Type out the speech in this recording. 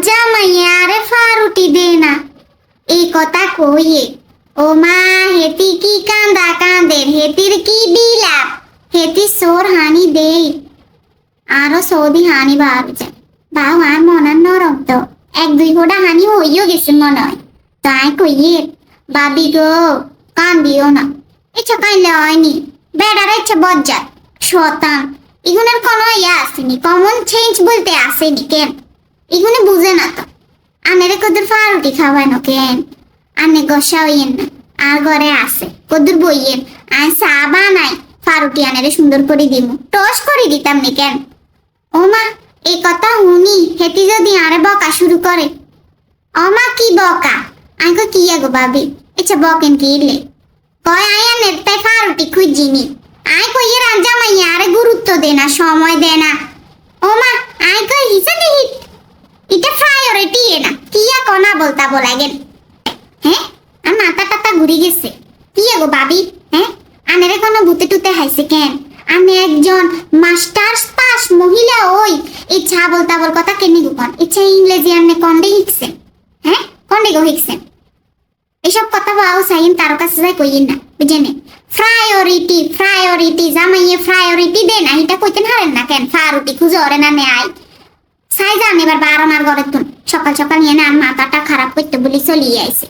জামাইয়ে আরে ফারুটি দে না এই কথা কইয়ে ও মা হেতি কি কান্দা কাঁদের হেতির কি বিলাপ হেতি সোর হানি দে আরো সৌদি হানি বার যায় বাউ আর মনার নরম তো এক দুই ফোঁটা হানি হইও গেছে মনে হয় তাই কইয়ে বাবি গো কান্দিও না ইচ্ছা কাইলে হয়নি বেড়ার ইচ্ছা বজ্জার শতান এগুলোর কোনো ইয়া আসেনি কমন চেঞ্জ বলতে আসেনি কেন এগুলো বুঝে না তো আনেরে কদুর ফারুটি খাওয়ানো কেন আনে গসা হইয়েন না আর ঘরে আসে কদুর বইয়েন আর চা বানাই ফারুটি আনেরে সুন্দর করে দিমু টস করে দিতাম নি কেন ও মা এই কথা শুনি হেতি যদি আরে বকা শুরু করে অমা কি বকা আইগো কি গো ভাবি ইচ্ছা বকেন কি ইলে কয় আয়া নেতাই ফারুটি খুঁজিনি আই কইয়ে রাজা মাইয়া আরে গুরুত্ব দে না সময় দে না ও মা আই কই হিসা দিহি এটা প্রায়োরিটি না কিয়া কোনা বলতা বলাগেন হ্যাঁ আর মাথা টাতা ঘুরি গেছে কি গো ভাবি হ্যাঁ আনেরে কোনো ভূতে টুতে হাইছে কেন আমি একজন মাস্টার্স পাস মহিলা ওই এই ছা বলতা বল কথা কেনি গুকন ইচ্ছা ইংরেজি আনে কন্ডে হিকছেন হ্যাঁ কন্ডে গো হিকছেন এসব কথা বাও সাইন তার কাছে যাই কইন না বুঝেনে প্রায়োরিটি জামাইয়ে প্রায়োরিটি দে না এটা কইতেন হারেন না কেন ফারুটি খুঁজে ওরে না নে আই সাই জান এবার 12 মার ঘরে তুন সকাল সকাল নিয়ে না মাথাটা খারাপ করতে বলি চলিয়ে আইছে